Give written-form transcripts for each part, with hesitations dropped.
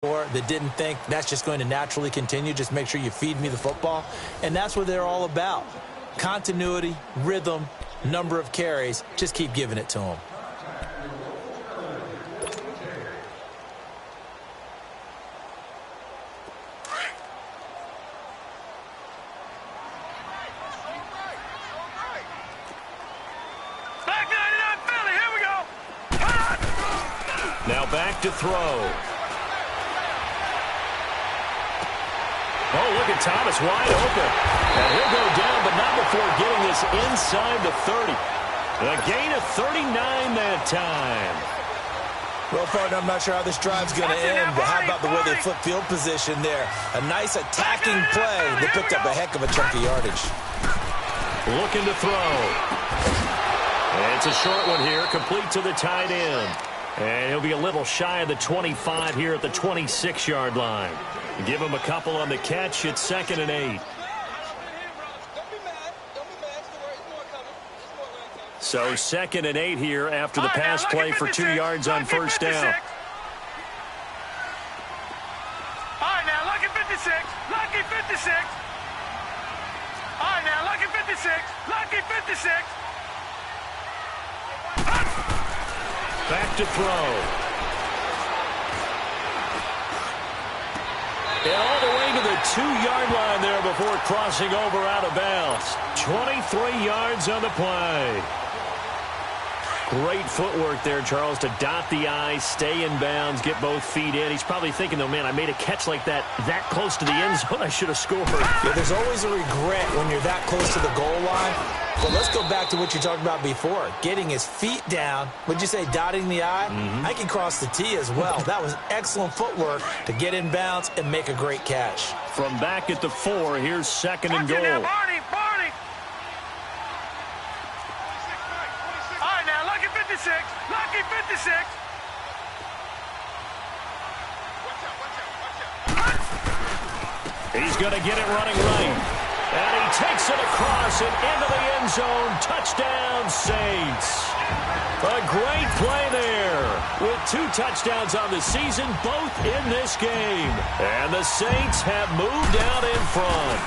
that didn't think that's just going to naturally continue. Just make sure you feed me the football. And that's what they're all about. Continuity, rhythm, number of carries. Just keep giving it to them. Now back to throw. Oh, look at Thomas wide open. And he'll go down, but not before getting this inside the 30. A gain of 39 that time. Well, partner, I'm not sure how this drive's going to end, but how about the way they flip field position there? A nice attacking play that picked up a heck of a chunk of yardage. Looking to throw. And it's a short one here, complete to the tight end. And he'll be a little shy of the 25 here at the 26-yard line. Give him a couple on the catch. It's 2nd and 8. So 2nd and 8 here after the pass play for 2 yards on first down. All right, now, lucky 56. Lucky 56. All right, now, lucky 56. Lucky 56. Back to throw. And all the way to the 2-yard line there before crossing over out of bounds. 23 yards on the play. Great footwork there, Charles, to dot the I, stay in bounds, get both feet in. He's probably thinking, though, man, I made a catch like that close to the end zone. I should have scored. Yeah, there's always a regret when you're that close to the goal line. But let's go back to what you talked about before. Getting his feet down. Would you say dotting the I? I can cross the T as well. That was excellent footwork to get in bounds and make a great catch. From back at the 4, here's 2nd and goal. Now, Barney. All right, now, lucky 56. Lucky 56. He's going to get it running right. And he takes it across and into the end zone. Touchdown, Saints. A great play there. With 2 touchdowns on the season, both in this game. And the Saints have moved out in front.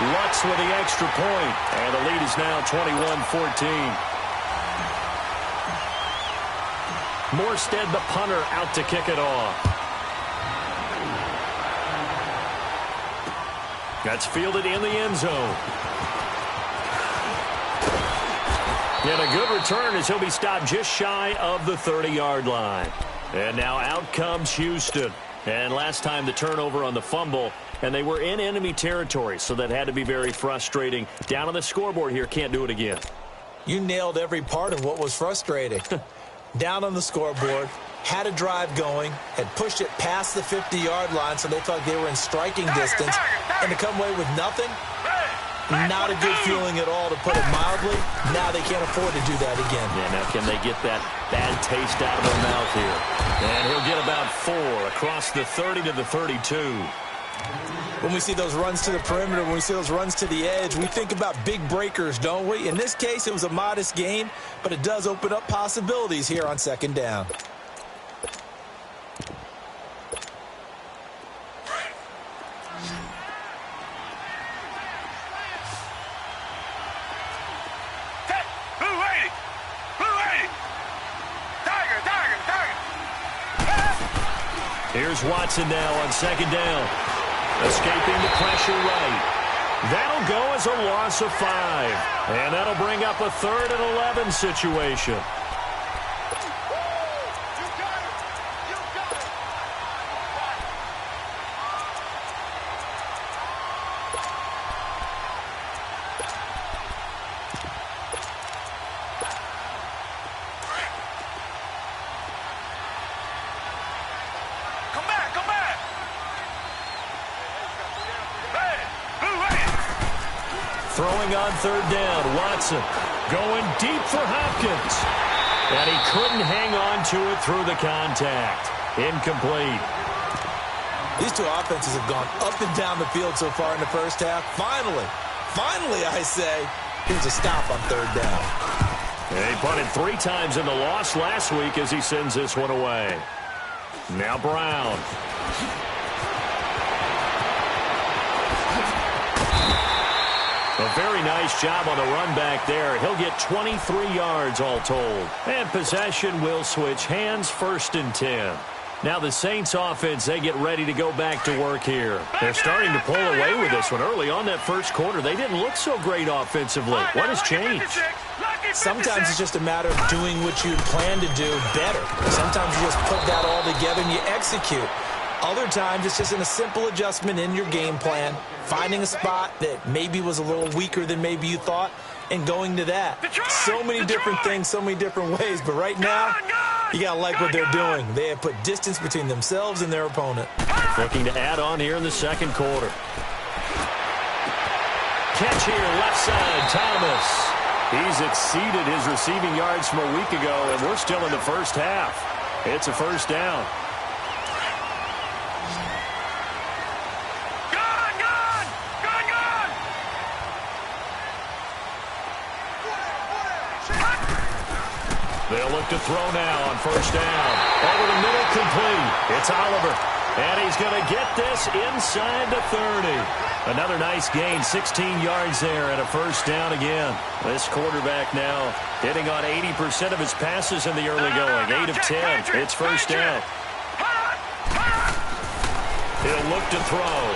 Lutz with the extra point. And the lead is now 21-14. Morstead, the punter, out to kick it off. That's fielded in the end zone. And a good return as he'll be stopped just shy of the 30-yard line. And now out comes Houston. And last time the turnover on the fumble, and they were in enemy territory, so that had to be very frustrating. Down on the scoreboard here, can't do it again. You nailed every part of what was frustrating. Down on the scoreboard, had a drive going, had pushed it past the 50-yard line so they thought they were in striking distance, and to come away with nothing, not a good feeling at all, to put it mildly. Now they can't afford to do that again. Yeah, now can they get that bad taste out of their mouth here? And he'll get about 4 across the 30 to the 32. When we see those runs to the perimeter, when we see those runs to the edge, we think about big breakers, don't we? In this case, it was a modest gain, but it does open up possibilities here on 2nd down. Here's Watson now on 2nd down. Escaping the pressure right. That'll go as a loss of 5. And that'll bring up a 3rd and 11 situation. Throwing on 3rd down, Watson going deep for Hopkins. And he couldn't hang on to it through the contact. Incomplete. These two offenses have gone up and down the field so far in the first half. Finally, I say, here's a stop on 3rd down. And he punted 3 times in the loss last week as he sends this one away. Now Brown. A very nice job on the run back there. He'll get 23 yards all told. And possession will switch hands, 1st and 10. Now the Saints offense, they get ready to go back to work here. They're starting to pull away with this one. Early on that first quarter, they didn't look so great offensively. What has changed? Sometimes it's just a matter of doing what you plan to do better. Sometimes you just put that all together and you execute. Other times it's just in a simple adjustment in your game plan, finding a spot that maybe was a little weaker than maybe you thought, and going to that. So many different things, so many different ways, but right now, you got to like what they're doing. They have put distance between themselves and their opponent. Looking to add on here in the second quarter. Catch here, left side, Thomas. He's exceeded his receiving yards from a week ago, and we're still in the first half. It's a first down. They'll look to throw now on first down. Over the middle, complete. It's Oliver. And he's going to get this inside the 30. Another nice gain, 16 yards there, and a first down again. This quarterback now hitting on 80% of his passes in the early going. 8 of 10. It's first down. He'll look to throw.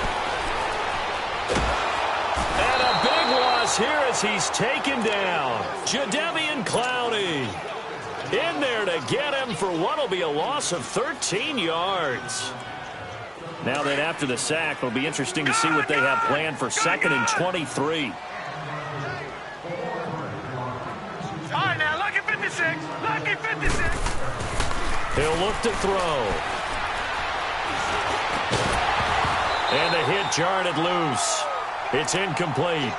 And a big loss here as he's taken down. Jadeveon Clowney in there to get him for what will be a loss of 13 yards. Now then, after the sack, it'll be interesting to see what they have planned for 2nd and 23. All right, now, lucky 56. Lucky 56. He'll look to throw. And the hit jarred it loose. It's incomplete.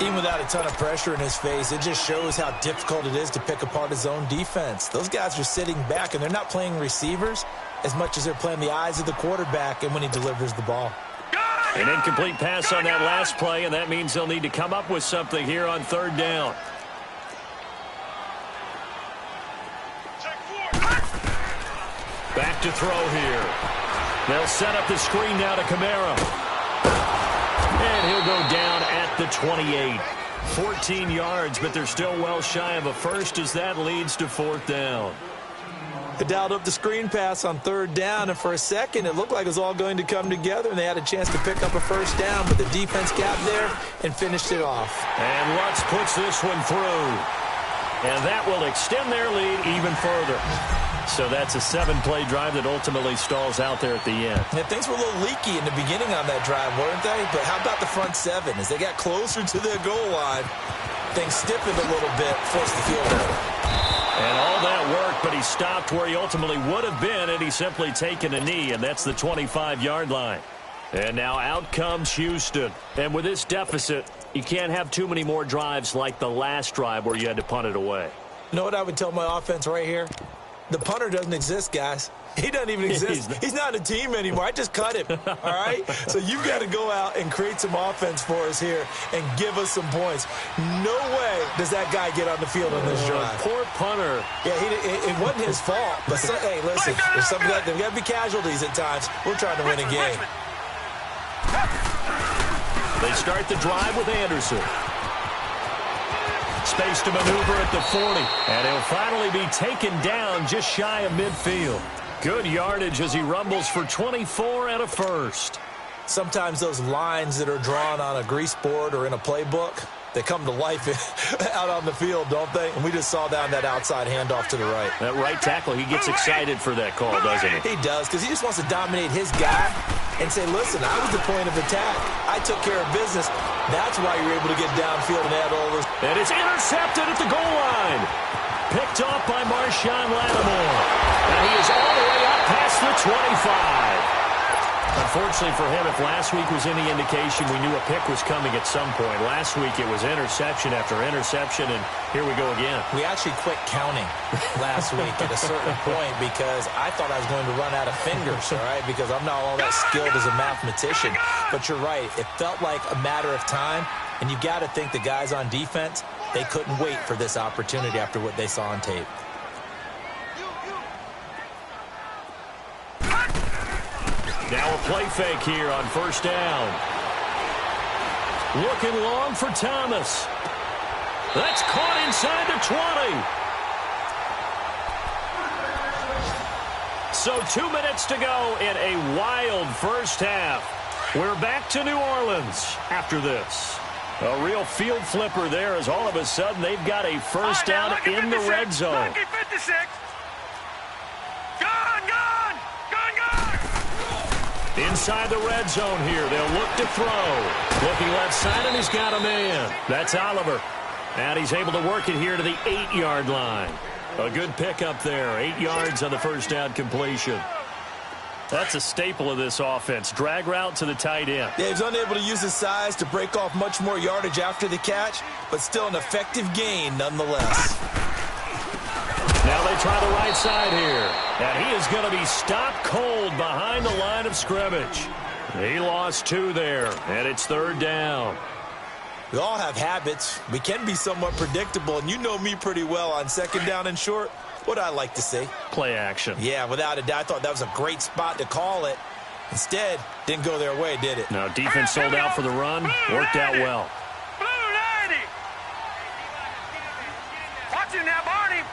Even without a ton of pressure in his face, it just shows how difficult it is to pick apart his own defense. Those guys are sitting back, and they're not playing receivers as much as they're playing the eyes of the quarterback and when he delivers the ball. An incomplete pass on that last play, and that means they'll need to come up with something here on 3rd down. Back to throw here. They'll set up the screen now to Kamara. And he'll go down at the 28. 14 yards, but they're still well shy of a first as that leads to 4th down. They dialed up the screen pass on 3rd down, and for a second it looked like it was all going to come together, and they had a chance to pick up a first down, but the defense got there and finished it off. And Lutz puts this one through. And that will extend their lead even further. So that's a 7-play drive that ultimately stalls out there at the end. Yeah, things were a little leaky in the beginning on that drive, weren't they? But how about the front 7? As they got closer to their goal line, things stiffened a little bit, forced the field goal. And all that work, but he stopped where he ultimately would have been, and he's simply taken a knee, and that's the 25-yard line. And now out comes Houston. And with this deficit, you can't have too many more drives like the last drive where you had to punt it away. You know what I would tell my offense right here? The punter doesn't exist, guys. He doesn't even exist. He's not a team anymore. I just cut him, all right? So you've got to go out and create some offense for us here and give us some points. No way does that guy get on the field on this drive. Poor punter. Yeah, it wasn't his fault. But, hey, listen, there's something that there's got to be casualties at times. We're trying to win a game. They start the drive with Anderson. Space to maneuver at the 40. And he'll finally be taken down just shy of midfield. Good yardage as he rumbles for 24 and a first. Sometimes those lines that are drawn on a grease board or in a playbook, they come to life out on the field, don't they? And we just saw down that outside handoff to the right. That right tackle, he gets excited for that call, doesn't he? He does, because he just wants to dominate his guy and say, listen, I was the point of attack. I took care of business. That's why you're able to get downfield and add all those. And it's intercepted at the goal line. Picked off by Marshawn Lattimore. And he is all the way up past the 25. Unfortunately for him, if last week was any indication, we knew a pick was coming at some point. Last week it was interception after interception, and here we go again. We actually quit counting last week at a certain point because I thought I was going to run out of fingers, all right, because I'm not all that skilled as a mathematician. But you're right. It felt like a matter of time, and you got to think the guys on defense, they couldn't wait for this opportunity after what they saw on tape. Now a play fake here on first down. Looking long for Thomas. That's caught inside the 20. So 2 minutes to go in a wild first half. We're back to New Orleans after this. A real field flipper there as all of a sudden they've got a first down in the red zone. Lucky 56. Gone. Inside the red zone here. They'll look to throw. Looking left side, and he's got a man. That's Oliver. And he's able to work it here to the 8-yard line. A good pickup there. 8 yards on the first down completion. That's a staple of this offense. Drag route to the tight end. Yeah, he's unable to use his size to break off much more yardage after the catch, but still an effective gain nonetheless. Now they try the right side here. And he is going to be stopped cold behind the line of scrimmage. He lost 2 there, and it's third down. We all have habits. We can be somewhat predictable, and you know me pretty well on second down and short. What I like to say? Play action. Yeah, without a doubt. I thought that was a great spot to call it. Instead, didn't go their way, did it? No, defense sold out for the run. Worked out well. Blue 90. Watch him now, Barney.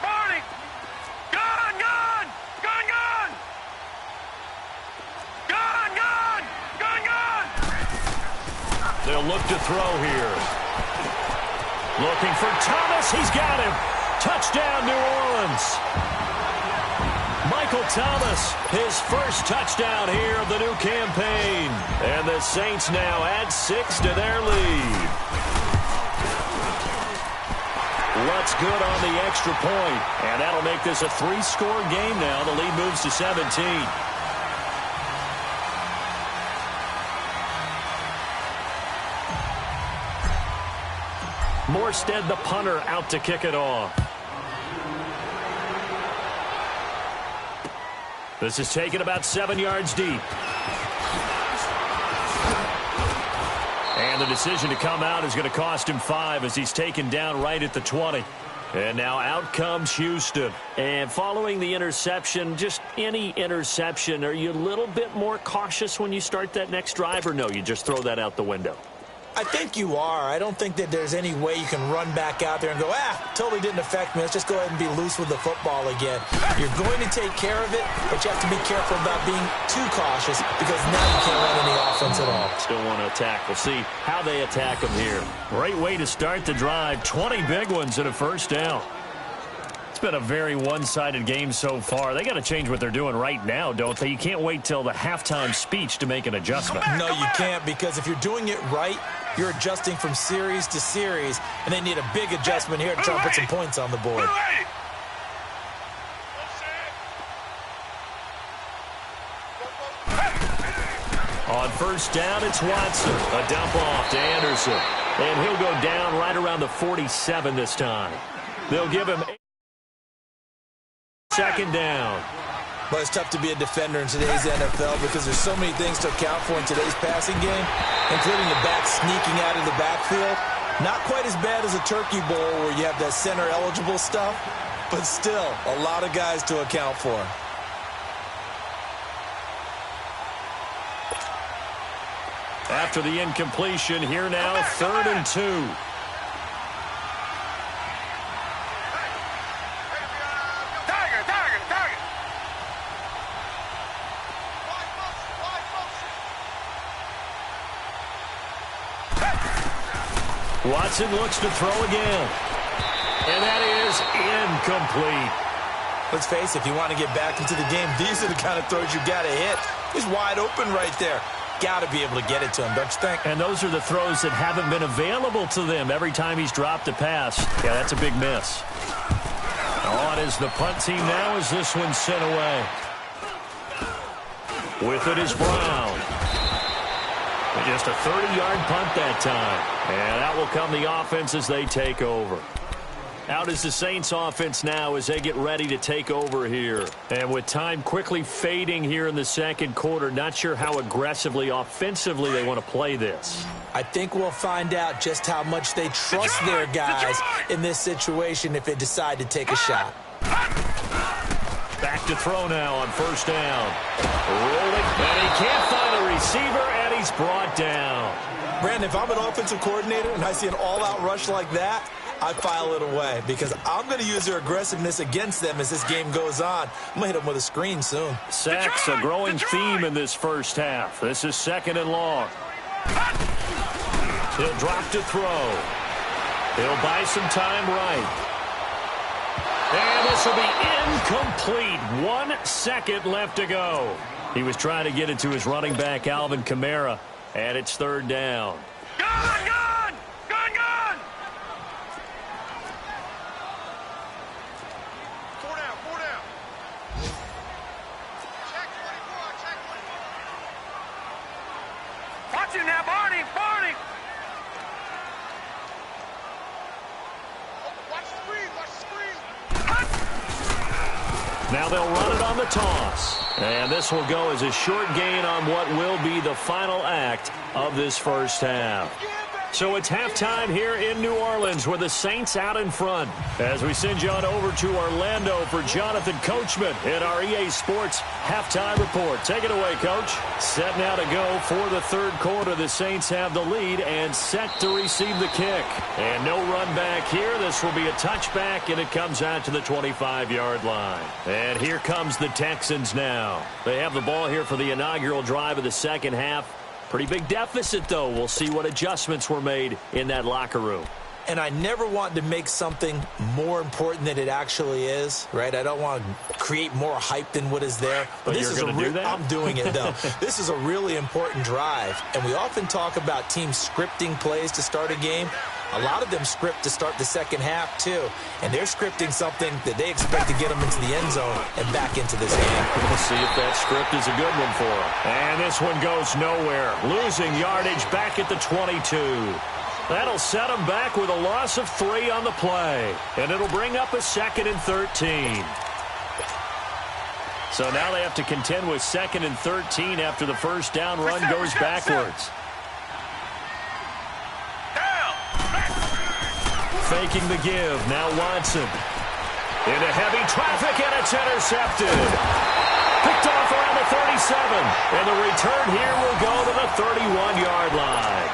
Gone. They'll look to throw here. Looking for Thomas. He's got him. Touchdown, New Orleans. Michael Thomas, his first touchdown here of the new campaign. And the Saints now add 6 to their lead. What's good on the extra point? And that'll make this a 3-score game now. The lead moves to 17. Morstead, the punter, out to kick it off. This is taken about 7 yards deep. And the decision to come out is going to cost him 5 as he's taken down right at the 20. And now out comes Houston. And following the interception, just any interception, are you a little bit more cautious when you start that next drive, or no, you just throw that out the window? I think you are. I don't think that there's any way you can run back out there and go, totally didn't affect me. Let's just go ahead and be loose with the football again. You're going to take care of it, but you have to be careful about being too cautious because now you can't run any offense at all. Still want to attack. We'll see how they attack them here. Great way to start the drive. 20 big ones and a first down. It's been a very one-sided game so far. They got to change what they're doing right now, don't they? You can't wait till the halftime speech to make an adjustment. No, you can't, because if you're doing it right, you're adjusting from series to series, and they need a big adjustment here to try to put some points on the board. On first down, it's Watson. A dump off to Anderson. And he'll go down right around the 47 this time. They'll give him second down. But it's tough to be a defender in today's NFL because there's so many things to account for in today's passing game, including the back sneaking out of the backfield. Not quite as bad as a turkey bowl where you have that center-eligible stuff, but still a lot of guys to account for. After the incompletion, here now, 3rd and 2. Watson looks to throw again. And that is incomplete. Let's face it, if you want to get back into the game, these are the kind of throws you got to hit. He's wide open right there. Got to be able to get it to him, don't you think? And those are the throws that haven't been available to them every time he's dropped a pass. Yeah, that's a big miss. On is the punt team now as this one's sent away. With it is Brown. Just a 30-yard punt that time. And out will come the offense as they take over. Out is the Saints offense now as they get ready to take over here. And with time quickly fading here in the second quarter, not sure how aggressively, offensively they want to play this. I think we'll find out just how much they trust their guys in this situation if they decide to take a shot. Back back to throw now on first down. Rolling, and he can't find a receiver, and he's brought down. Brandon, if I'm an offensive coordinator and I see an all-out rush like that, I file it away because I'm going to use their aggressiveness against them as this game goes on. I'm going to hit them with a screen soon. Sacks, a growing theme in this first half. This is 2nd and long. He'll drop to throw. He'll buy some time right. And this will be incomplete. 1 second left to go. He was trying to get it to his running back, Alvin Kamara, and it's 3rd down. Gun! Four down. Check 24. Watch him now, Barney. Watch the screen. Now they'll run it on the toss. And this will go as a short gain on what will be the final act of this first half. So it's halftime here in New Orleans with the Saints out in front. As we send you on over to Orlando for Jonathan Coachman in our EA Sports Halftime Report. Take it away, Coach. Set now to go for the 3rd quarter. The Saints have the lead and set to receive the kick. And no run back here. This will be a touchback, and it comes out to the 25-yard line. And here comes the Texans now. They have the ball here for the inaugural drive of the second half. Pretty big deficit, though. We'll see what adjustments were made in that locker room. And I never want to make something more important than it actually is, right? I don't want to create more hype than what is there. But this is going to do that? I'm doing it, though. This is a really important drive. And we often talk about teams scripting plays to start a game. A lot of them script to start the second half, too. And they're scripting something that they expect to get them into the end zone and back into this game. We'll see if that script is a good one for them. And this one goes nowhere. Losing yardage back at the 22. That'll set them back with a loss of 3 on the play. And it'll bring up a 2nd and 13. So now they have to contend with 2nd and 13 after the first down run goes backwards. Faking the give. Now Watson. Into heavy traffic, and it's intercepted. Picked off around the 37. And the return here will go to the 31-yard line.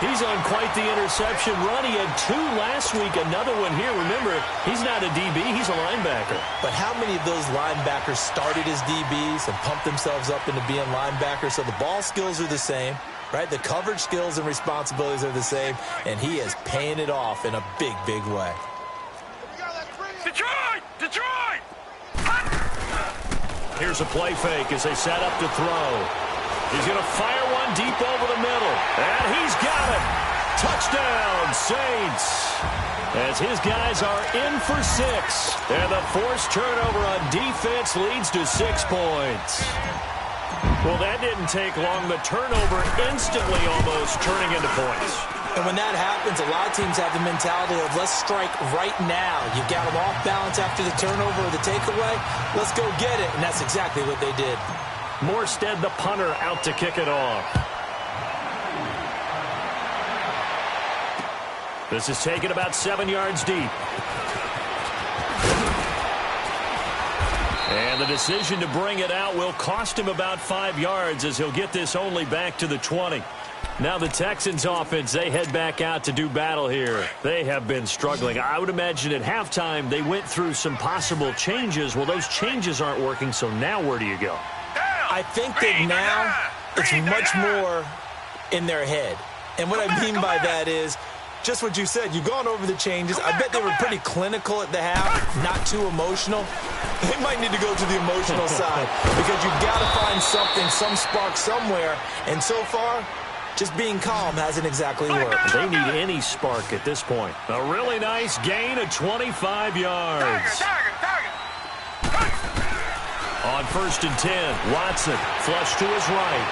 He's on quite the interception run. He had 2 last week, another one here. Remember, he's not a DB, he's a linebacker. But how many of those linebackers started as DBs and pumped themselves up into being linebackers? So the ball skills are the same, right? The coverage skills and responsibilities are the same, and he is paying it off in a big, big way. Detroit! Here's a play fake as they set up to throw. He's going to fire one deep over the middle. And he's got it. Touchdown, Saints. As his guys are in for 6. And the forced turnover on defense leads to 6 points. Well, that didn't take long. The turnover instantly almost turning into points. And when that happens, a lot of teams have the mentality of let's strike right now. You've got them off balance after the turnover or the takeaway. Let's go get it. And that's exactly what they did. Morstead, the punter, out to kick it off. This is taken about 7 yards deep. And the decision to bring it out will cost him about 5 yards as he'll get this only back to the 20. Now the Texans offense, they head back out to do battle here. They have been struggling. I would imagine at halftime they went through some possible changes. Well, those changes aren't working, so now where do you go? I think that now it's much more in their head. And what I mean by that is just what you said. You've gone over the changes. I bet they were pretty clinical at the half, not too emotional. They might need to go to the emotional side because you've got to find something, some spark somewhere. And so far, just being calm hasn't exactly worked. They need any spark at this point. A really nice gain of 25 yards. On 1st and 10, Watson flush to his right.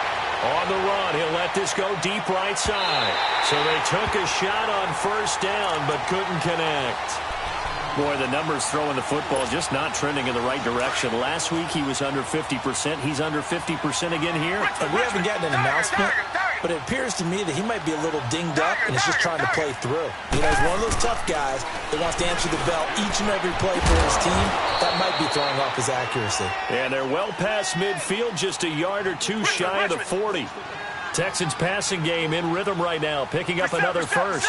On the run, he'll let this go deep right side. So they took a shot on first down, but couldn't connect. Boy, the numbers throwing the football just not trending in the right direction. Last week he was under 50%. He's under 50% again here. And we haven't gotten an announcement but it appears to me that he might be a little dinged up and is just trying to play through. You know, he's one of those tough guys that wants to answer the bell each and every play for his team. That might be throwing off his accuracy. And they're well past midfield, just a yard or two shy of the 40. Texans passing game in rhythm right now, picking up another first.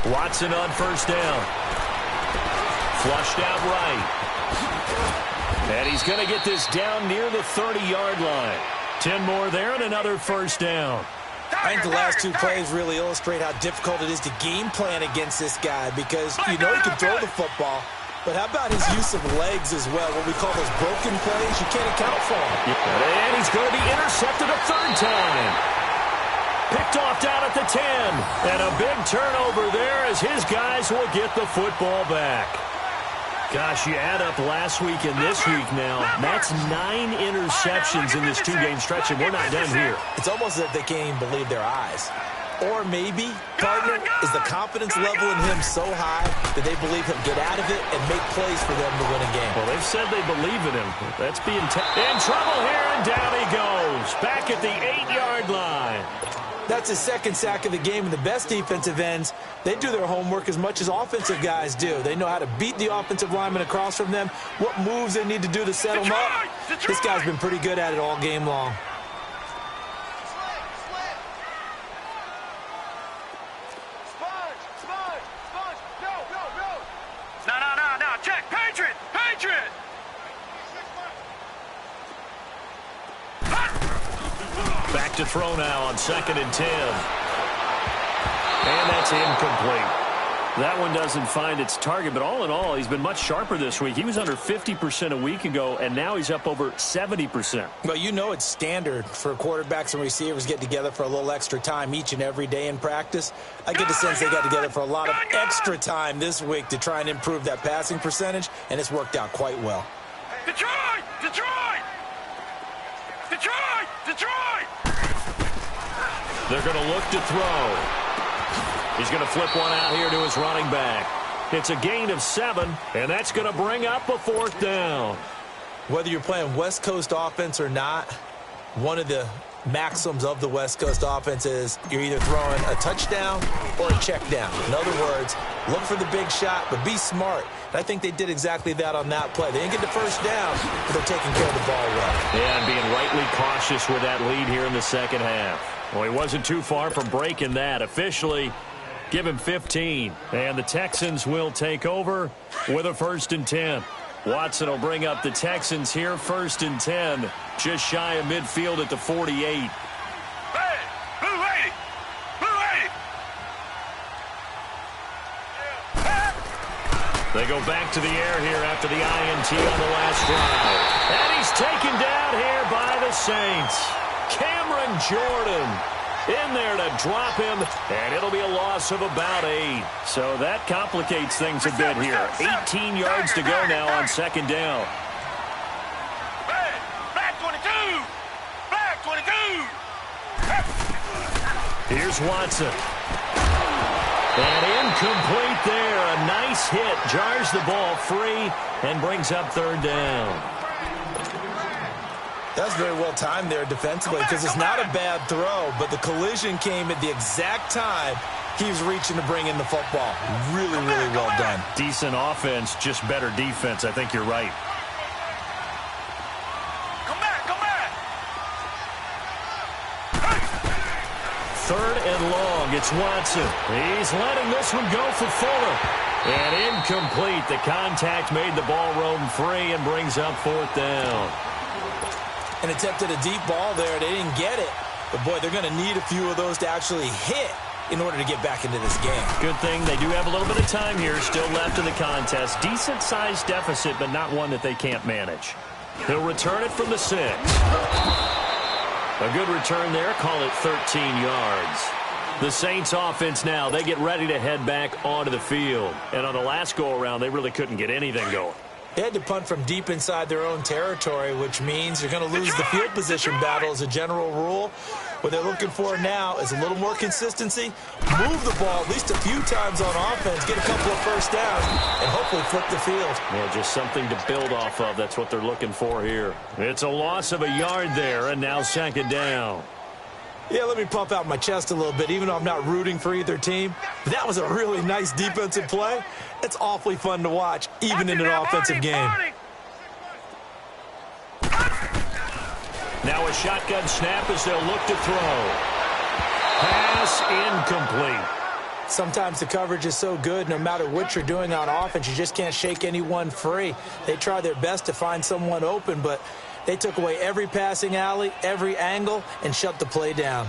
Watson on first down. Flushed out right. And he's going to get this down near the 30-yard line. 10 more there and another first down. I think the last two plays really illustrate how difficult it is to game plan against this guy because you know he can throw the football, but how about his use of legs as well, what we call those broken plays? You can't account for him. And he's going to be intercepted a third time. Picked off down at the 10. And a big turnover there as his guys will get the football back. Gosh, you add up last week and this week now. That's 9 interceptions in this two-game stretch, and we're not done here. It's almost as if they can't even believe their eyes. Or maybe, partner, is the confidence level in him so high that they believe he'll get out of it and make plays for them to win a game. Well, they've said they believe in him. That's being in trouble here, and down he goes. Back at the 8-yard line. That's his second sack of the game, and the best defensive ends, they do their homework as much as offensive guys do. They know how to beat the offensive lineman across from them, what moves they need to do to set them up. This guy's been pretty good at it all game long. No, check, Patriot! Back to throw now on 2nd and 10. And that's incomplete. That one doesn't find its target, but all in all, he's been much sharper this week. He was under 50% a week ago, and now he's up over 70%. Well, you know it's standard for quarterbacks and receivers get together for a little extra time each and every day in practice. I get the sense they got together for a lot of extra time this week to try and improve that passing percentage, and it's worked out quite well. Detroit! They're going to look to throw. He's going to flip one out here to his running back. It's a gain of 7, and that's going to bring up a 4th down. Whether you're playing West Coast offense or not, one of the maxims of the West Coast offense is you're either throwing a touchdown or a check down. In other words, look for the big shot, but be smart. And I think they did exactly that on that play. They didn't get the first down, but they're taking care of the ball well. Yeah, and being rightly cautious with that lead here in the second half. Well, he wasn't too far from breaking that. Officially, give him 15. And the Texans will take over with a 1st and 10. Watson will bring up the Texans here, 1st and 10. Just shy of midfield at the 48. Hey, blue 80! They go back to the air here after the INT on the last drive. And he's taken down here by the Saints. Cameron Jordan in there to drop him, and it'll be a loss of about 8. So that complicates things a bit here. 18 yards to go now on 2nd down. Black 22! Here's Watson. And incomplete there. A nice hit. Jars the ball free and brings up 3rd down. That's very well timed there defensively because it's not a bad throw, but the collision came at the exact time he was reaching to bring in the football. Really, really well done. Decent offense, just better defense. I think you're right. Come back! 3rd and long. It's Watson. He's letting this one go for Fuller. And incomplete. The contact made the ball roam free and brings up 4th down. And attempted a deep ball there. They didn't get it. But, boy, they're going to need a few of those to actually hit in order to get back into this game. Good thing they do have a little bit of time here still left in the contest. Decent-sized deficit, but not one that they can't manage. He'll return it from the 6. A good return there. Call it 13 yards. The Saints offense now, they get ready to head back onto the field. And on the last go-around, they really couldn't get anything going. They had to punt from deep inside their own territory, which means you're going to lose the field position battle as a general rule. What they're looking for now is a little more consistency, move the ball at least a few times on offense, get a couple of first downs, and hopefully flip the field. Yeah, just something to build off of. That's what they're looking for here. It's a loss of a yard there, and now second down. Yeah, let me pump out my chest a little bit, even though I'm not rooting for either team. But that was a really nice defensive play. It's awfully fun to watch, even in an offensive game. Now a shotgun snap as they'll look to throw. Pass incomplete. Sometimes the coverage is so good, no matter what you're doing on offense, you just can't shake anyone free. They try their best to find someone open, but they took away every passing alley, every angle, and shut the play down.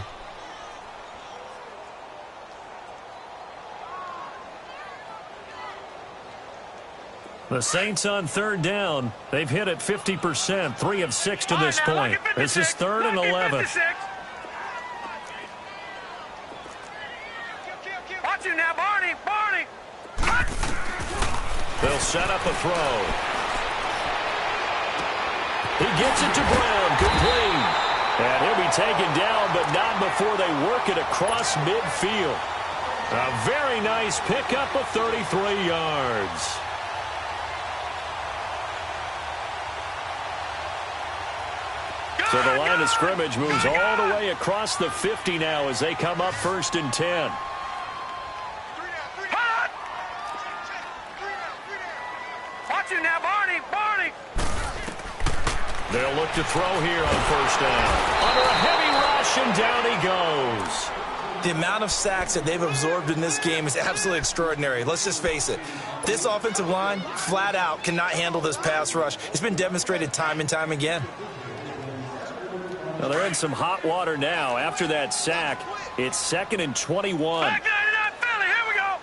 The Saints on third down. They've hit it 50%, 3 of 6 to this point. This is 3rd and 11. Watch you now, Barney. They'll set up a throw. He gets it to Brown, complete. And he'll be taken down, but not before they work it across midfield. A very nice pickup of 33 yards. So the line of scrimmage moves all the way across the 50 now as they come up 1st and 10. Watch you now, Barney. They'll look to throw here on 1st down. Under a heavy rush, and down he goes. The amount of sacks that they've absorbed in this game is absolutely extraordinary. Let's just face it. This offensive line, flat out, cannot handle this pass rush. It's been demonstrated time and time again. Well, they're in some hot water now. After that sack, it's 2nd and 21. Back 99, Philly, here we go.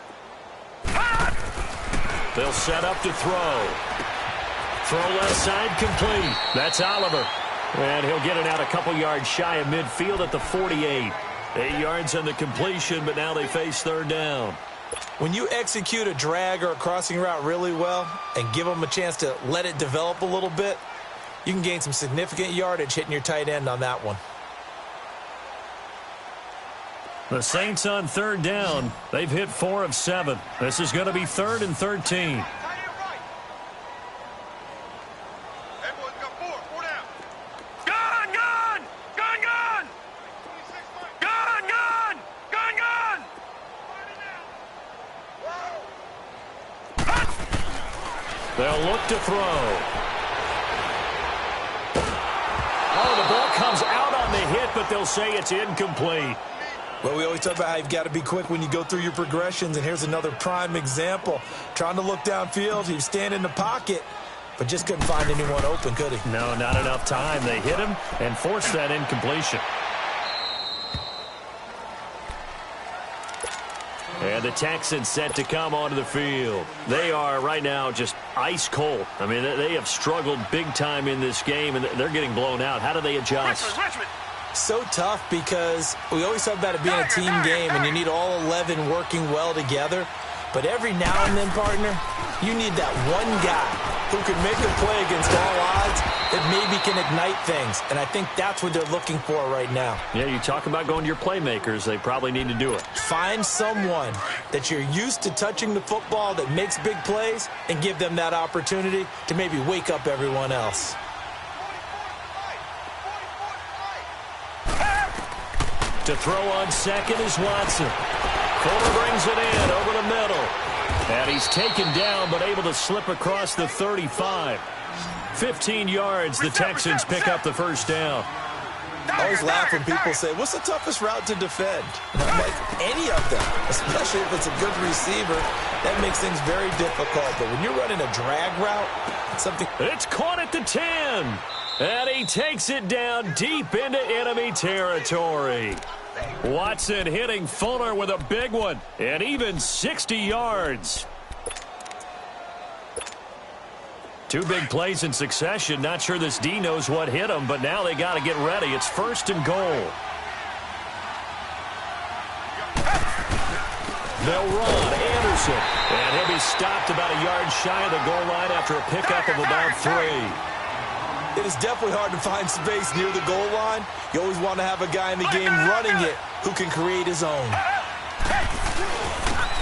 They'll set up to throw. Throw left side complete. That's Oliver. And he'll get it out a couple yards shy of midfield at the 48. 8 yards on the completion, but now they face 3rd down. When you execute a drag or a crossing route really well and give them a chance to let it develop a little bit, you can gain some significant yardage hitting your tight end on that one. The Saints on 3rd down. They've hit 4 of 7. This is going to be 3rd and 13. They'll look to throw. Oh, the ball comes out on the hit, but they'll say it's incomplete. Well, we always talk about how you've got to be quick when you go through your progressions, and here's another prime example. Trying to look downfield, he was standing in the pocket, but just couldn't find anyone open, could he? No, not enough time. They hit him and forced that incompletion. And the Texans set to come onto the field. They are right now just ice cold. I mean, they have struggled big time in this game, and they're getting blown out. How do they adjust? So tough because we always talk about it being a team game, and you need all 11 working well together. But every now and then, partner, you need that one guy who can make a play against all odds that maybe can ignite things. And I think that's what they're looking for right now. Yeah, you talk about going to your playmakers. They probably need to do it. Find someone that you're used to touching the football that makes big plays and give them that opportunity to maybe wake up everyone else. To throw on second is Watson. Fuller brings it in over the middle. And he's taken down but able to slip across the 35. 15 yards, the Texans pick up the 1st down. I always laugh when people say, what's the toughest route to defend? And I'm like, any of them, especially if it's a good receiver. That makes things very difficult. But when you're running a drag route, it's something... It's caught at the 10. And he takes it down deep into enemy territory. Watson hitting Fuller with a big one, and even 60 yards. 2 big plays in succession. Not sure this D knows what hit him, but now they got to get ready. It's 1st and goal. They'll run Anderson, and he'll be He's stopped about a yard shy of the goal line after a pickup of about 3. It is definitely hard to find space near the goal line. You always want to have a guy in the game running it who can create his own.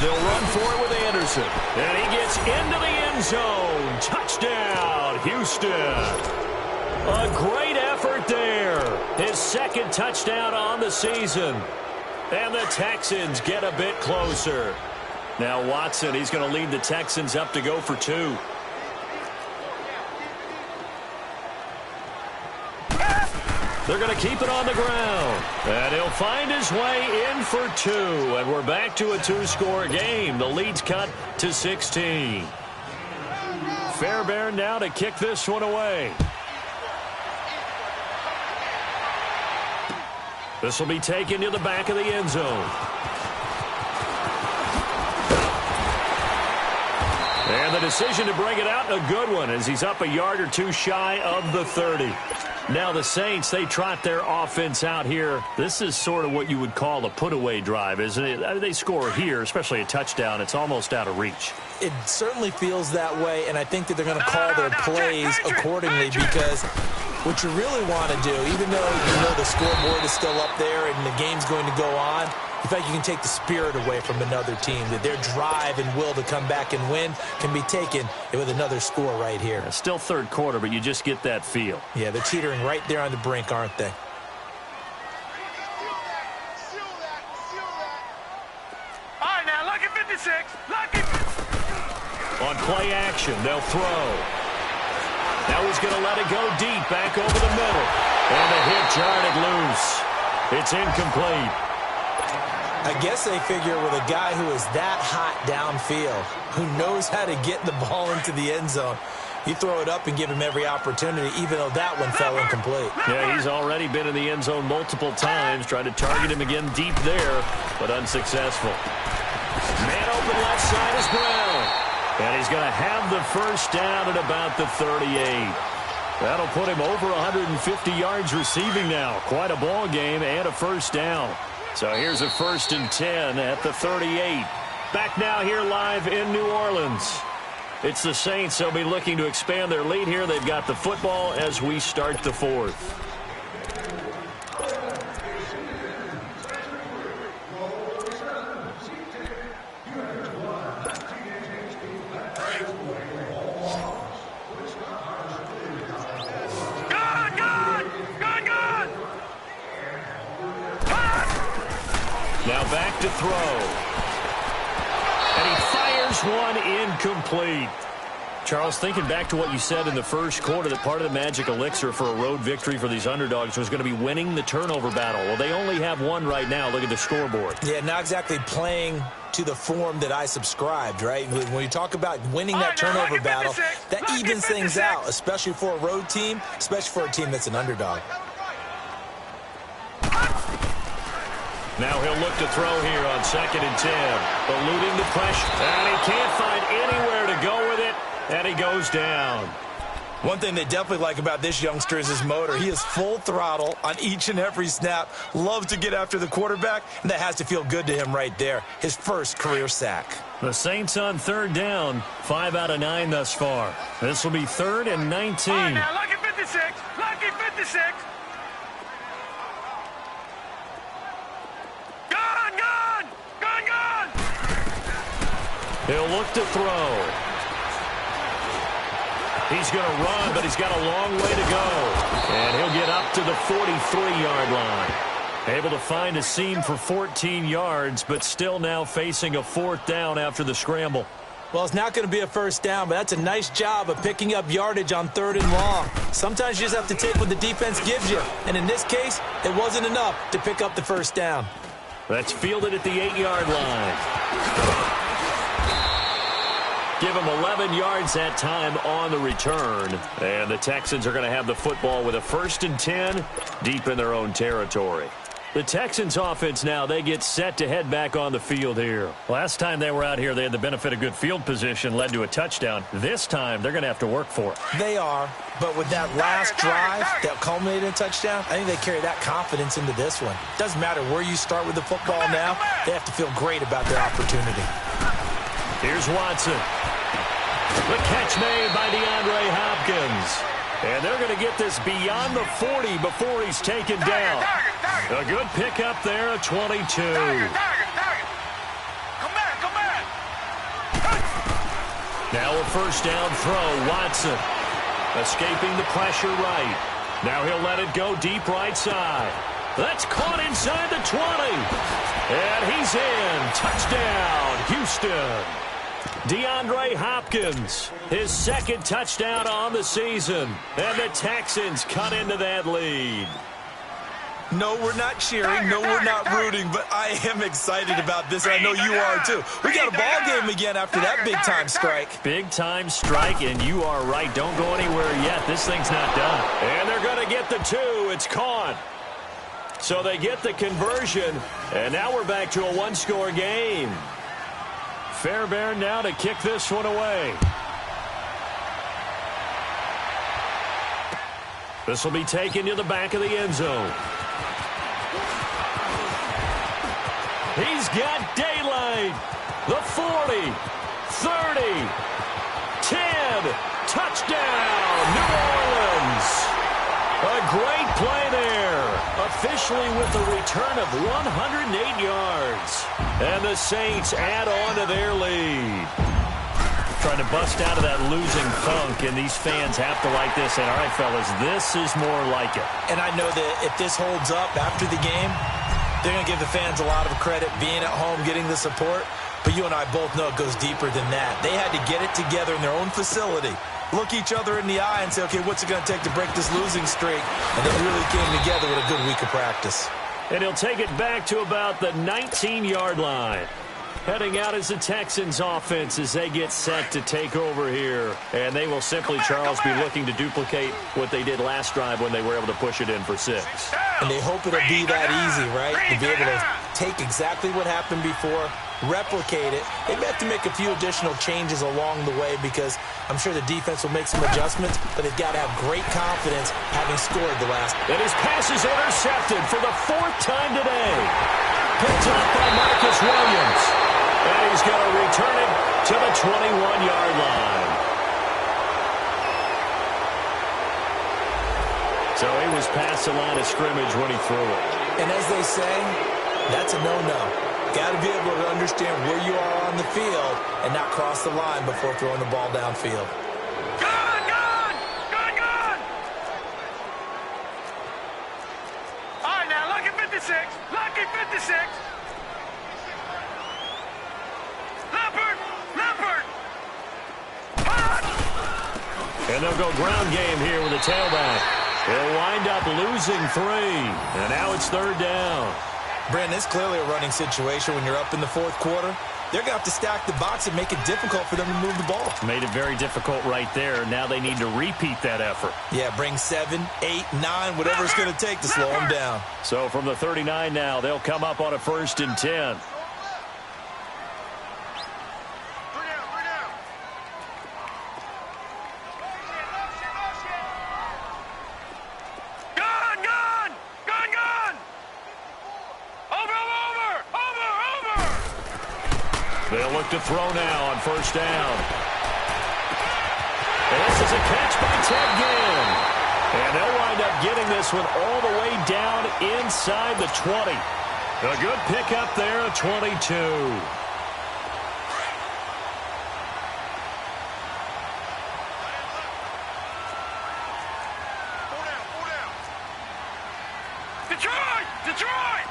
They'll run for it with Anderson. And he gets into the end zone. Touchdown, Houston. A great effort there. His second touchdown on the season. And the Texans get a bit closer. Now Watson, he's going to lead the Texans up to go for 2. They're going to keep it on the ground. And he'll find his way in for 2. And we're back to a 2-score game. The lead's cut to 16. Fairbairn now to kick this one away. This will be taken to the back of the end zone. And the decision to bring it out, a good one, as he's up a yard or 2 shy of the 30. Now the Saints, they trot their offense out here. This is sort of what you would call a put-away drive, isn't it? They score here, especially a touchdown. It's almost out of reach. It certainly feels that way, and I think that they're going to call their plays accordingly, because what you really want to do, even though you know the scoreboard is still up there and the game's going to go on, you feel like you can take the spirit away from another team, that their drive and will to come back and win can be taken with another score right here. It's still third quarter, but you just get that feel. Yeah, they're teetering right there on the brink, aren't they? All right, now, lucky 56. Lucky. On play action, they'll throw. Now he's going to let it go deep, back over the middle. And the hit jarred loose. It's incomplete. I guess they figure with a guy who is that hot downfield, who knows how to get the ball into the end zone, you throw it up and give him every opportunity, even though that one fell incomplete. Yeah, he's already been in the end zone multiple times, trying to target him again deep there, but unsuccessful. Man open left side is Brown. And he's going to have the first down at about the 38. That'll put him over 150 yards receiving now. Quite a ball game and a first down. So here's a 1st and 10 at the 38. Back now here live in New Orleans. It's the Saints. They'll be looking to expand their lead here. They've got the football as we start the 4th. Now back to throw. And he fires one incomplete. Charles, thinking back to what you said in the first quarter, that part of the magic elixir for a road victory for these underdogs was going to be winning the turnover battle. Well, they only have one right now. Look at the scoreboard. Yeah, not exactly playing to the form that I subscribed, right? When you talk about winning that turnover battle, that evens things out, especially for a road team, especially for a team that's an underdog. Now he'll look to throw here on 2nd and 10. Eluding the pressure. And he can't find anywhere to go with it. And he goes down. One thing they definitely like about this youngster is his motor. He is full throttle on each and every snap. Loves to get after the quarterback. And that has to feel good to him right there. His first career sack. The Saints on 3rd down. 5 out of 9 thus far. This will be 3rd and 19. All right, now, lucky 56. Lucky 56. He'll look to throw. He's going to run, but he's got a long way to go. And he'll get up to the 43-yard line. Able to find a seam for 14 yards, but still now facing a 4th down after the scramble. Well, it's not going to be a first down, but that's a nice job of picking up yardage on 3rd and long. Sometimes you just have to take what the defense gives you. And in this case, it wasn't enough to pick up the first down. That's fielded at the 8-yard line. Give him 11 yards that time on the return. And the Texans are going to have the football with a 1st and 10 deep in their own territory. The Texans offense now, they get set to head back on the field here. Last time they were out here, they had the benefit of good field position, led to a touchdown. This time, they're going to have to work for it. They are, but with that last drive that culminated in a touchdown, I think they carry that confidence into this one. Doesn't matter where you start with the football now, they have to feel great about their opportunity. Here's Watson. The catch made by DeAndre Hopkins. And they're going to get this beyond the 40 before he's taken down. A good pickup there at 22. Come back. Now a first down throw. Watson escaping the pressure right. Now he'll let it go deep right side. That's caught inside the 20. And he's in. Touchdown, Houston. DeAndre Hopkins, his second touchdown on the season. And the Texans cut into that lead. No, we're not cheering. No, we're not rooting. But I am excited about this. I know you are, too. We got a ball game again after that big-time strike. Big-time strike, and you are right. Don't go anywhere yet. This thing's not done. And they're going to get the 2. It's caught. So they get the conversion, and now we're back to a one-score game. Fairbairn now to kick this one away. This will be taken to the back of the end zone. He's got daylight. The 40, 30, 10, touchdown, New Orleans. A great play there. Officially with a return of 108 yards. And the Saints add on to their lead. Trying to bust out of that losing funk, and these fans have to like this. And all right, fellas, this is more like it. And I know that if this holds up after the game, they're going to give the fans a lot of credit being at home, getting the support. But you and I both know it goes deeper than that. They had to get it together in their own facility, look each other in the eye and say, okay, what's it going to take to break this losing streak? And they really came together with a good week of practice. And he'll take it back to about the 19-yard line. Heading out as the Texans offense as they get set to take over here. And they will simply, Charles, be looking to duplicate what they did last drive when they were able to push it in for 6. And they hope it'll be that easy, right? To be able to take exactly what happened before, replicate it. They may have to make a few additional changes along the way because I'm sure the defense will make some adjustments, but they've got to have great confidence having scored the last. And his pass is intercepted for the 4th time today. Picked up by Marcus Williams. And he's going to return it to the 21-yard line. So he was past the line of scrimmage when he threw it. And as they say, that's a no-no. Got to be able to understand where you are on the field and not cross the line before throwing the ball downfield. Good! All right, now, lucky 56. Lucky 56. Leopard! And they'll go ground game here with a tailback. They'll wind up losing 3. And now it's 3rd down. Brandon, it's clearly a running situation when you're up in the 4th quarter. They're going to have to stack the box and make it difficult for them to move the ball. Made it very difficult right there. Now they need to repeat that effort. Yeah, bring 7, 8, 9, whatever it's going to take to slow them down. So from the 39 now, they'll come up on a 1st and 10. They'll look to throw now on 1st down. And this is a catch by Ted Ginn. And they'll wind up getting this one all the way down inside the 20. A good pickup there at 22. Detroit!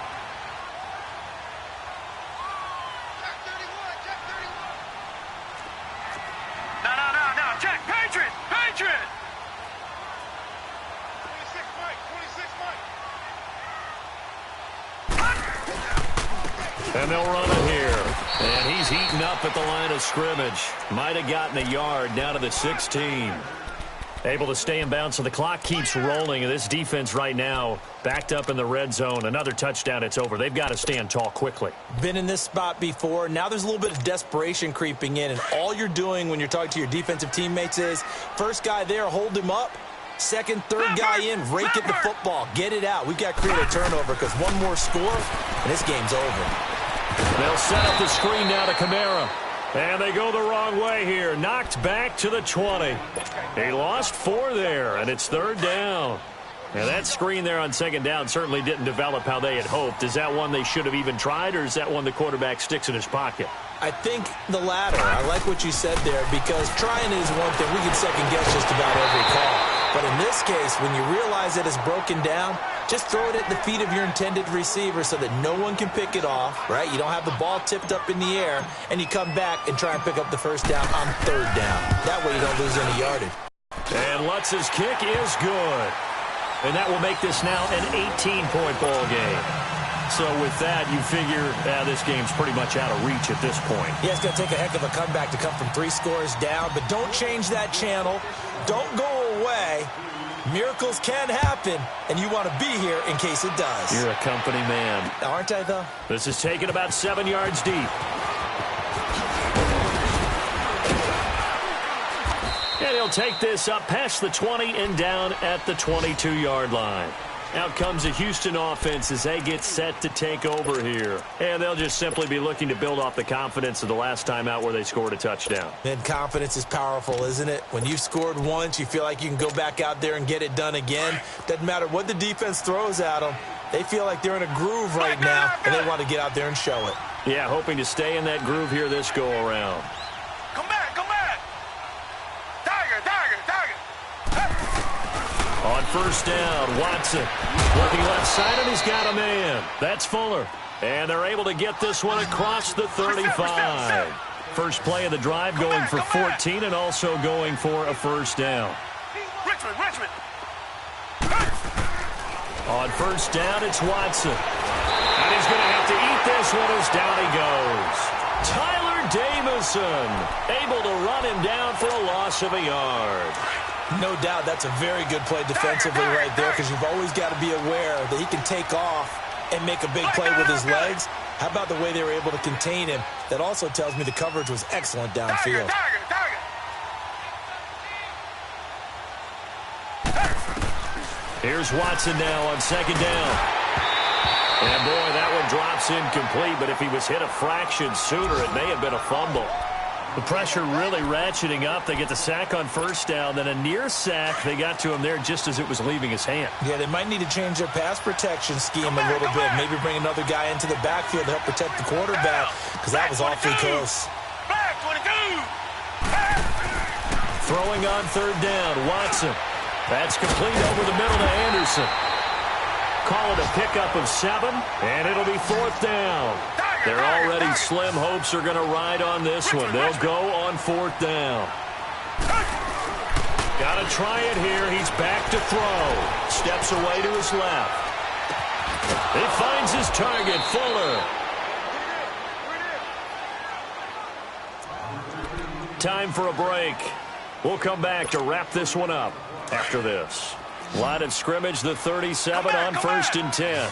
No, check, Patriot! 26 Mike! And they'll run it here. And he's heating up at the line of scrimmage. Might have gotten a yard down to the 16. Able to stay in bounds, so the clock keeps rolling. And this defense right now backed up in the red zone. Another touchdown, it's over. They've got to stand tall quickly. Been in this spot before. Now there's a little bit of desperation creeping in. And all you're doing when you're talking to your defensive teammates is, first guy there, hold him up. Second, third guy in, rake at the football. Get it out. We've got to create a turnover because one more score, and this game's over. They'll set up the screen now to Kamara. And they go the wrong way here. Knocked back to the 20. He lost 4 there, and it's 3rd down. Now, that screen there on 2nd down certainly didn't develop how they had hoped. Is that one they should have even tried, or is that one the quarterback sticks in his pocket? I think the latter. I like what you said there, because trying is one thing. We can second-guess just about every call. But in this case, when you realize it is broken down, just throw it at the feet of your intended receiver so that no one can pick it off, right? You don't have the ball tipped up in the air, and you come back and try and pick up the 1st down on 3rd down. That way you don't lose any yardage. And Lutz's kick is good. And that will make this now an 18-point ball game. So with that, you figure this game's pretty much out of reach at this point. Yeah, it's going to take a heck of a comeback to come from 3 scores down, but don't change that channel. Don't go away. Miracles can happen, and you want to be here in case it does. You're a company man. Aren't I, though? This is taken about 7 yards deep. And he'll take this up past the 20 and down at the 22-yard line. Out comes the Houston offense as they get set to take over here. And they'll just simply be looking to build off the confidence of the last time out where they scored a touchdown. And confidence is powerful, isn't it? When you've scored once, you feel like you can go back out there and get it done again. Doesn't matter what the defense throws at them. They feel like they're in a groove right now, and they want to get out there and show it. Yeah, hoping to stay in that groove here this go-around. Come back, come back. Tiger, tiger, tiger. On 1st down, Watson looking left side, and he's got a man. That's Fuller. And they're able to get this one across the 35. First play of the drive going for 14 and also going for a 1st down. Richmond. On 1st down, it's Watson. And he's going to have to eat this one as down he goes. Tyler Jamison able to run him down for a loss of a yard. No doubt that's a very good play defensively right there, because you've always got to be aware that he can take off and make a big play with his legs. How about the way they were able to contain him? That also tells me the coverage was excellent downfield. Here's Watson now on 2nd down. And boy, that one drops incomplete, but if he was hit a fraction sooner, it may have been a fumble. The pressure really ratcheting up. They get the sack on 1st down, then a near sack. They got to him there just as it was leaving his hand. Yeah, they might need to change their pass protection scheme a little bit. Maybe bring another guy into the backfield to help protect the quarterback, because that was awfully close. Throwing on 3rd down, Watson. That's complete over the middle to Anderson. Call it a pickup of 7, and it'll be 4th down. Their already slim hopes are going to ride on this one. They'll go on 4th down. Got to try it here. He's back to throw. Steps away to his left. He finds his target, Fuller. Time for a break. We'll come back to wrap this one up after this. Line of scrimmage, the 37 on 1st and 10.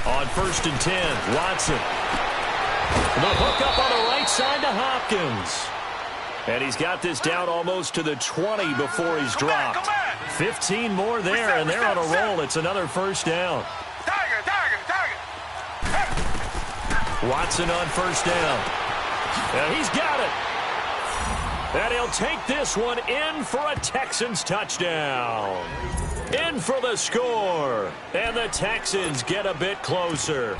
On 1st and 10, Watson. The hook up on the right side to Hopkins. And he's got this down almost to the 20 before he's dropped. 15 more there, and they're on a roll. It's another 1st down. Watson on 1st down. And he's got it. And he'll take this one in for a Texans touchdown. In for the score. And the Texans get a bit closer.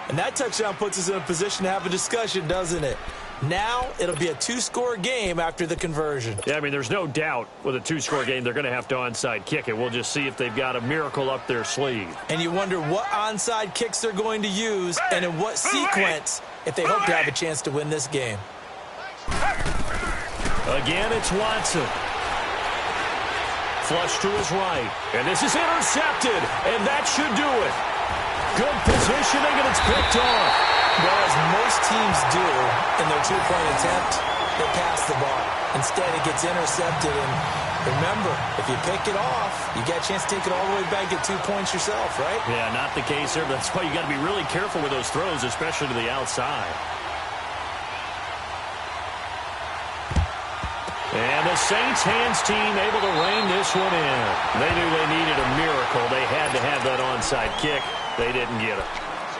And that touchdown puts us in a position to have a discussion, doesn't it? Now it'll be a 2-score game after the conversion. Yeah, I mean, there's no doubt with a 2-score game they're going to have to onside kick it. We'll just see if they've got a miracle up their sleeve. And you wonder what onside kicks they're going to use and in what sequence if they hope to have a chance to win this game. Again, it's Watson. Flush to his right. And this is intercepted. And that should do it. Good positioning, and it's picked off. Well, as most teams do in their 2-point attempt, they pass the ball. Instead, it gets intercepted. And remember, if you pick it off, you got a chance to take it all the way back, get 2 points yourself, right? Yeah, not the case there. That's why you got to be really careful with those throws, especially to the outside. And the Saints hands team able to rein this one in. They knew they needed a miracle. They had to have that onside kick. They didn't get it.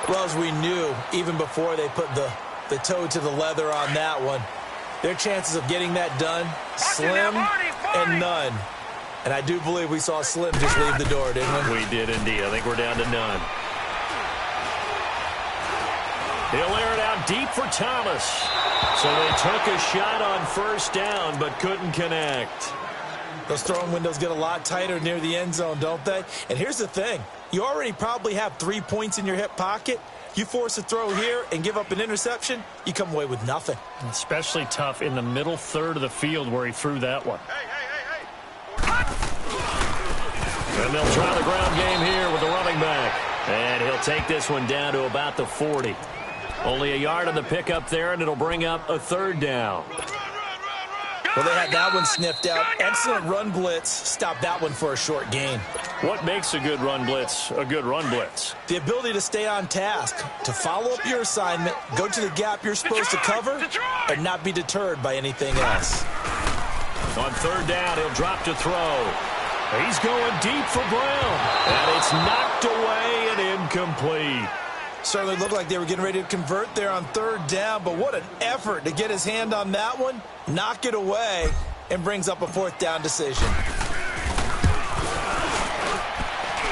Well, as we knew, even before they put the toe to the leather on that one, their chances of getting that done, slim and none. And I do believe we saw Slim just leave the door, didn't we? We did indeed. I think we're down to none. He'll air it out deep for Thomas. So they took a shot on first down, but couldn't connect. Those throwing windows get a lot tighter near the end zone, don't they? And here's the thing. You already probably have 3 points in your hip pocket. You force a throw here and give up an interception, you come away with nothing. Especially tough in the middle third of the field where he threw that one. And they'll try the ground game here with the running back. And he'll take this one down to about the 40. Only a yard on the pickup there, and it'll bring up a third down. Well, they had that one sniffed out. Excellent run blitz. Stopped that one for a short gain. What makes a good run blitz a good run blitz? The ability to stay on task, to follow up your assignment, go to the gap you're supposed to cover, and not be deterred by anything else. On third down, he'll drop to throw. He's going deep for Brown. And it's knocked away and incomplete. Certainly looked like they were getting ready to convert there on third down, but what an effort to get his hand on that one, knock it away, and brings up a fourth down decision.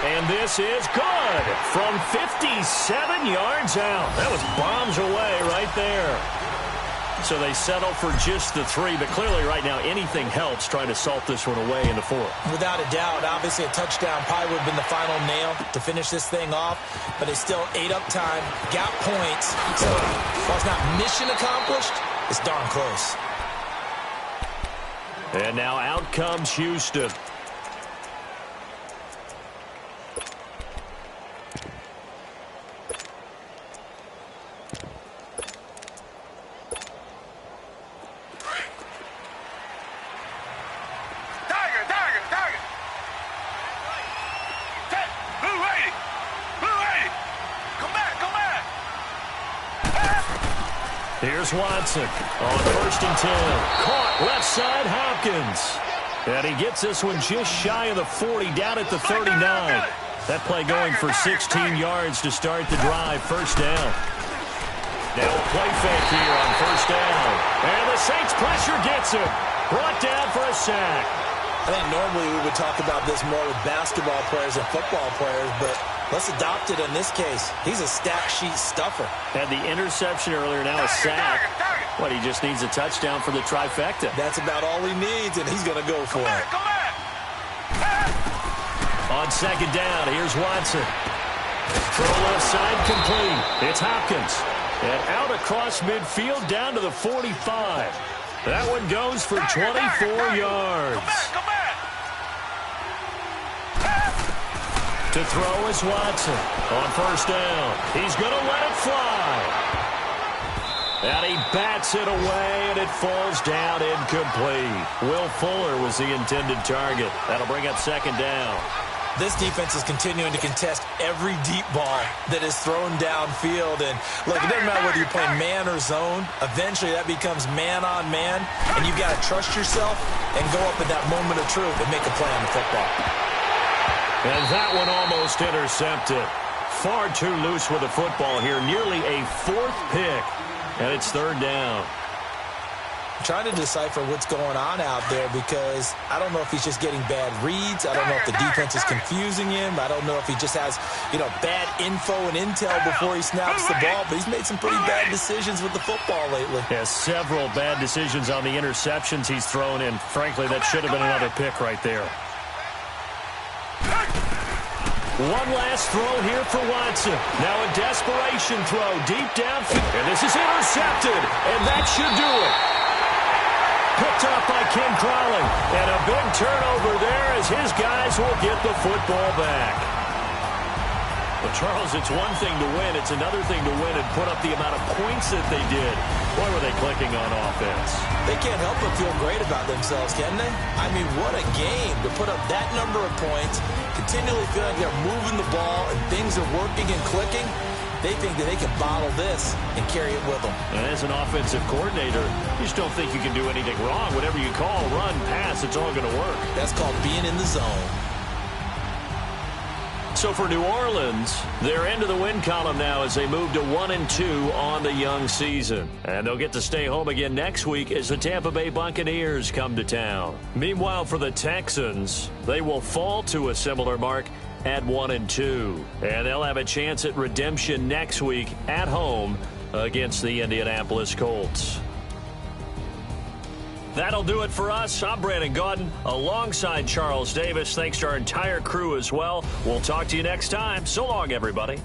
And this is good from 57 yards out. That was bombs away right there. So they settle for just the 3, but clearly right now anything helps trying to salt this one away in the 4th. Without a doubt, obviously a touchdown probably would have been the final nail to finish this thing off, but it's still ate up time, got points, so while it's not mission accomplished, it's darn close. And now out comes Houston. Here's Watson on 1st and 10. Caught left side, Hopkins. And he gets this one just shy of the 40, down at the 39. That play going for 16 yards to start the drive, first down. Now a play fake here on first down. And the Saints pressure gets him. Brought down for a sack. I think normally we would talk about this more with basketball players and football players, but let's adopt it in this case. He's a stat sheet stuffer. Had the interception earlier, now a sack. What, he just needs a touchdown for the trifecta. That's about all he needs, and he's going to go for it. On second down, here's Watson. Throw left side complete. It's Hopkins. And out across midfield down to the 45. That one goes for 24 yards. To throw is Watson on first down. He's going to let it fly. And he bats it away, and it falls down incomplete. Will Fuller was the intended target. That'll bring up second down. This defense is continuing to contest every deep ball that is thrown downfield. And, look, it doesn't matter whether you're playing man or zone. Eventually, that becomes man on man, and you've got to trust yourself and go up at that moment of truth and make a play on the football. And that one almost intercepted. Far too loose with the football here. Nearly a 4th pick. And it's third down. I'm trying to decipher what's going on out there because I don't know if he's just getting bad reads. I don't know if the defense is confusing him. I don't know if he just has, bad info and intel before he snaps the ball. But he's made some pretty bad decisions with the football lately. Yeah, several bad decisions on the interceptions he's thrown in. Frankly, that should have been another pick right there. One last throw here for Watson. Now a desperation throw deep downfield. And this is intercepted. And that should do it. Picked up by Ken Crowley. And a big turnover there as his guys will get the football back. Well, Charles, it's one thing to win. It's another thing to win and put up the amount of points that they did. Boy, were they clicking on offense. They can't help but feel great about themselves, can they? I mean, what a game to put up that number of points, continually feel like they're moving the ball and things are working and clicking. They think that they can bottle this and carry it with them. And as an offensive coordinator, you just don't think you can do anything wrong. Whatever you call, run, pass, it's all going to work. That's called being in the zone. So for New Orleans, they're into the win column now as they move to 1-2 on the young season. And they'll get to stay home again next week as the Tampa Bay Buccaneers come to town. Meanwhile, for the Texans, they will fall to a similar mark at 1-2. And they'll have a chance at redemption next week at home against the Indianapolis Colts. That'll do it for us. I'm Brandon Gaudin alongside Charles Davis. Thanks to our entire crew as well. We'll talk to you next time. So long, everybody.